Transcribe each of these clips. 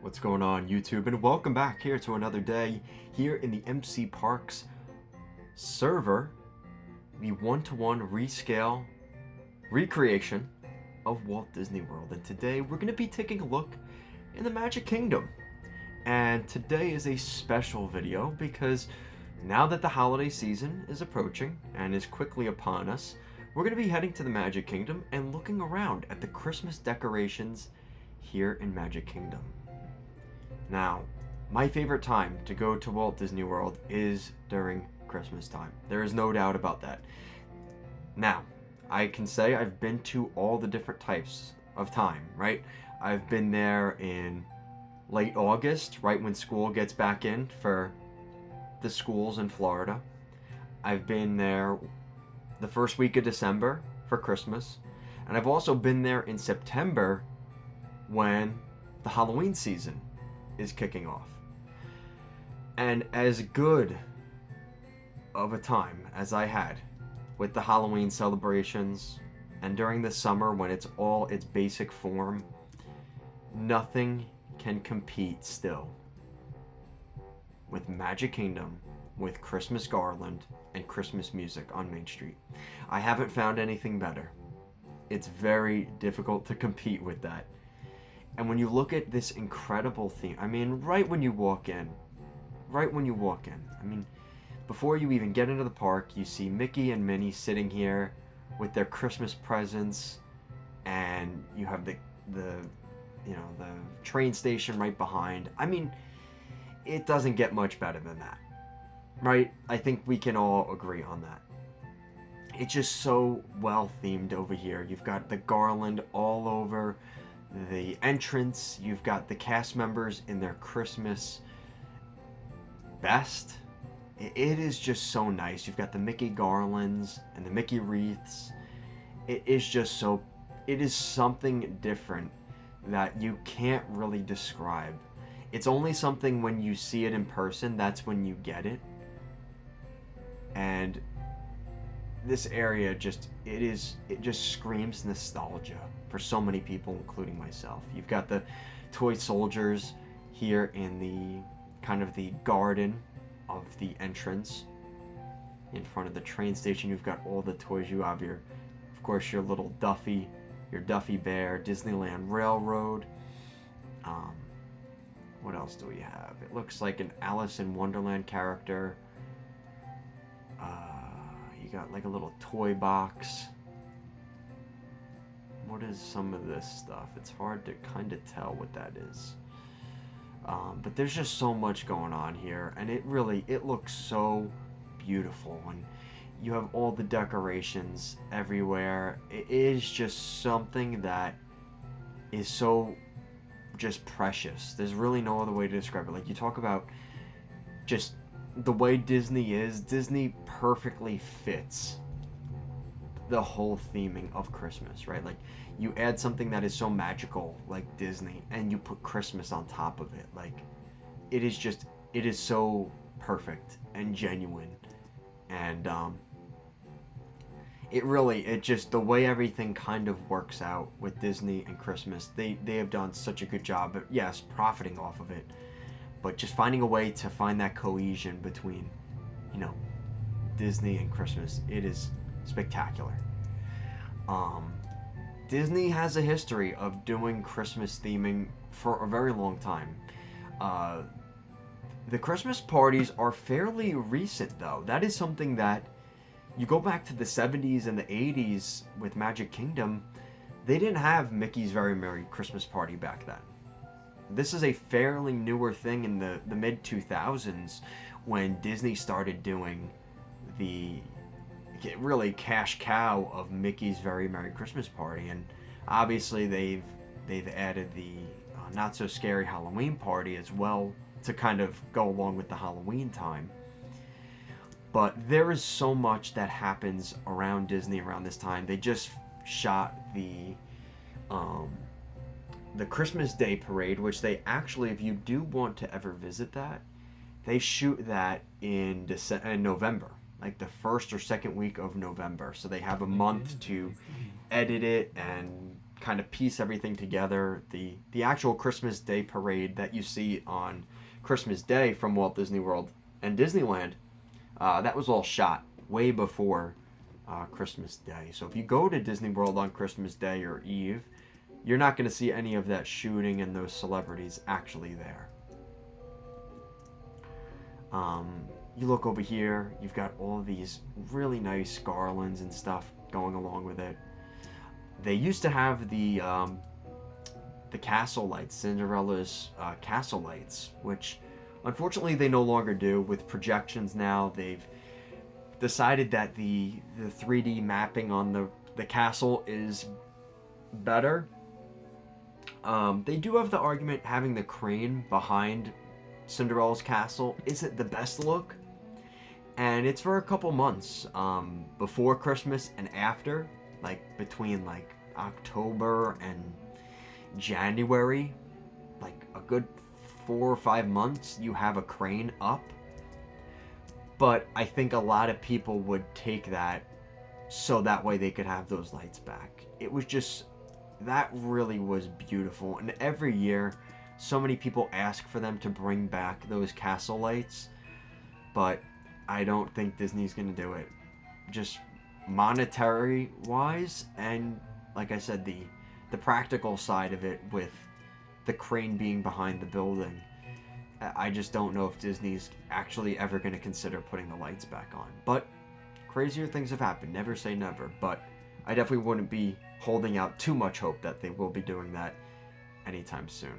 What's going on, YouTube? And welcome back here to another day here in the MC Parks server, the one-to-one rescale recreation of Walt Disney World. And today we're going to be taking a look in the Magic Kingdom. And today is a special video because now that the holiday season is approaching and is quickly upon us, we're going to be heading to the Magic Kingdom and looking around at the Christmas decorations here in Magic Kingdom. Now, my favorite time to go to Walt Disney World is during Christmas time. There is no doubt about that. Now, I can say I've been to all the different types of time, right? I've been there in late August, right when school gets back in for the schools in Florida. I've been there the first week of December for Christmas. And I've also been there in September when the Halloween season is kicking off. And as good of a time as I had with the Halloween celebrations and during the summer when it's all its basic form, nothing can compete still with Magic Kingdom, with Christmas garland and Christmas music on Main Street. I haven't found anything better. It's very difficult to compete with that. And when you look at this incredible theme, I mean, right when you walk in, I mean, before you even get into the park, you see Mickey and Minnie sitting here with their Christmas presents, and you have the train station right behind. I mean, it doesn't get much better than that, right? I think we can all agree on that. It's just so well themed over here. You've got the garland all over the entrance. You've got the cast members in their Christmas best. It is just so nice. You've got the Mickey garlands and the Mickey wreaths. It is something different that you can't really describe. It's only something when you see it in person, that's when you get it. And this area it just screams nostalgia for so many people, including myself. You've got the toy soldiers here in the kind of the garden of the entrance in front of the train station. You've got all the toys. You have of course, your little Duffy, your Duffy Bear, Disneyland Railroad. What else do we have? It looks like an Alice in Wonderland character. You got like a little toy box. What is some of this stuff? It's hard to kind of tell what that is. But there's just so much going on here, and it looks so beautiful. And you have all the decorations everywhere. It is just something that is so just precious. There's really no other way to describe it. Like, you talk about just the way Disney is, Disney perfectly fits the whole theming of Christmas, right? Like, you add something that is so magical like Disney and you put Christmas on top of it. Like, it is so perfect and genuine. And the way everything kind of works out with Disney and Christmas, they have done such a good job of, yes, profiting off of it, but just finding a way to find that cohesion between, Disney and Christmas. It is spectacular. Disney has a history of doing Christmas theming for a very long time. The Christmas parties are fairly recent, though. That is something that you go back to the 70s and the 80s with Magic Kingdom. They didn't have Mickey's Very Merry Christmas Party back then. This is a fairly newer thing in the mid-2000s when Disney started doing the really cash cow of Mickey's Very Merry Christmas Party. And obviously they've added the Not So Scary Halloween Party as well to kind of go along with the Halloween time. But there is so much that happens around Disney around this time. They just shot the Christmas Day Parade, which they actually, if you do want to ever visit that, they shoot that in November, like the first or second week of November. So they have a month to edit it and kind of piece everything together. The actual Christmas Day parade that you see on Christmas Day from Walt Disney World and Disneyland, that was all shot way before Christmas Day. So if you go to Disney World on Christmas Day or Eve, you're not going to see any of that shooting and those celebrities actually there. You look over here, you've got all these really nice garlands and stuff going along with it. They used to have the castle lights, Cinderella's castle lights, which unfortunately they no longer do. With projections now, they've decided that the 3D mapping on the castle is better. They do have the argument having the crane behind Cinderella's castle isn't the best look, and it's for a couple months before Christmas and after, like between like October and January, like a good 4 or 5 months, you have a crane up. But I think a lot of people would take that so that way they could have those lights back. It was just, that really was beautiful. And every year, so many people ask for them to bring back those castle lights, but I don't think Disney's gonna do it. Just monetary wise, and like I said, the practical side of it with the crane being behind the building, I just don't know if Disney's actually ever going to consider putting the lights back on. But crazier things have happened. Never say never. But I definitely wouldn't be holding out too much hope that they will be doing that anytime soon.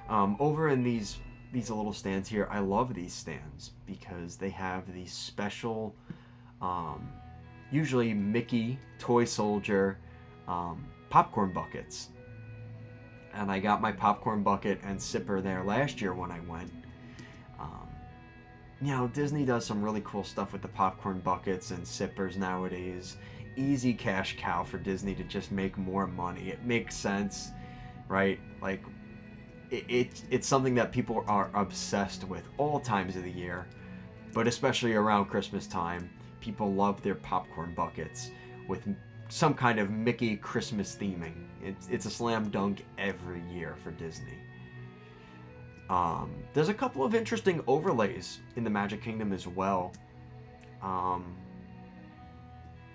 Over in these little stands here, I love these stands because they have these special, usually Mickey, Toy Soldier, popcorn buckets. And I got my popcorn bucket and sipper there last year when I went. You know, Disney does some really cool stuff with the popcorn buckets and sippers nowadays. Easy cash cow for Disney to just make more money. It makes sense, right? Like, it's something that people are obsessed with all times of the year, but especially around Christmas time, people love their popcorn buckets with some kind of Mickey Christmas theming. It's a slam dunk every year for Disney. There's a couple of interesting overlays in the Magic Kingdom as well.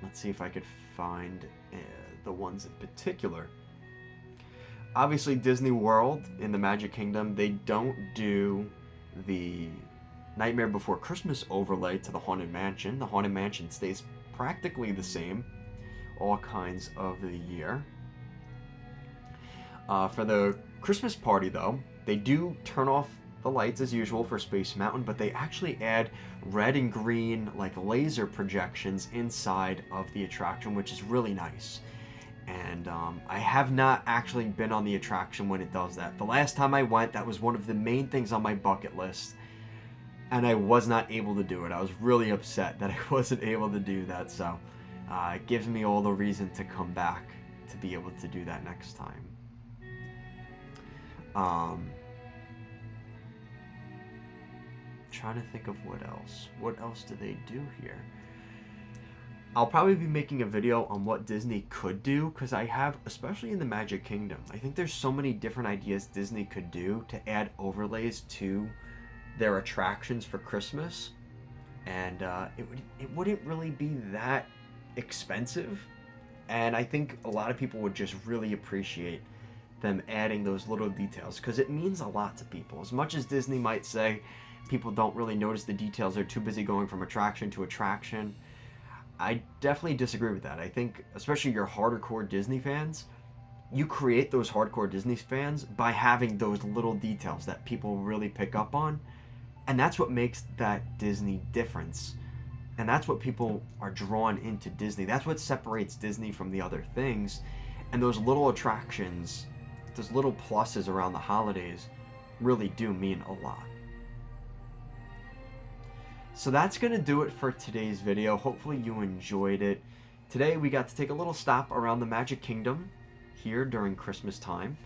Let's see if I could find the ones in particular. Obviously, Disney World in the Magic Kingdom, they don't do the Nightmare Before Christmas overlay to the Haunted Mansion. The Haunted Mansion stays practically the same all kinds of the year. For the Christmas party, though, they do turn off the lights as usual for Space Mountain, but they actually add red and green like laser projections inside of the attraction, which is really nice. And I have not actually been on the attraction when it does that. The last time I went, that was one of the main things on my bucket list, and I was not able to do it. I was really upset that I wasn't able to do that, so it gives me all the reason to come back to be able to do that next time. Trying to think of what else. What else do they do here? I'll probably be making a video on what Disney could do, because I have, especially in the Magic Kingdom, I think there's so many different ideas Disney could do to add overlays to their attractions for Christmas, and it wouldn't really be that expensive, and I think a lot of people would just really appreciate them adding those little details, because it means a lot to people. As much as Disney might say people don't really notice the details, they're too busy going from attraction to attraction, I definitely disagree with that. I think, especially your hardcore Disney fans, you create those hardcore Disney fans by having those little details that people really pick up on, and that's what makes that Disney difference. And that's what people are drawn into Disney. That's what separates Disney from the other things. And those little attractions, those little pluses around the holidays really do mean a lot. So that's going to do it for today's video. Hopefully you enjoyed it. Today we got to take a little stop around the Magic Kingdom here during Christmas time.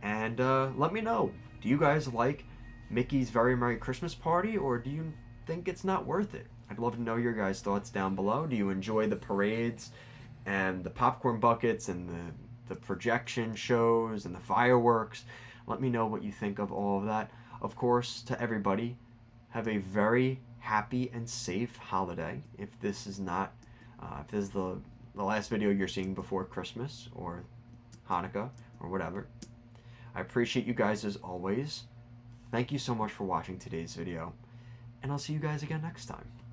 And let me know, do you guys like Mickey's Very Merry Christmas Party, or do you think it's not worth it? I'd love to know your guys' thoughts down below. Do you enjoy the parades and the popcorn buckets and the projection shows and the fireworks. Let me know what you think of all of that. Of course, to everybody, have a very happy and safe holiday. If this is not, if this is the last video you're seeing before Christmas or Hanukkah or whatever, I appreciate you guys as always. Thank you so much for watching today's video, and I'll see you guys again next time.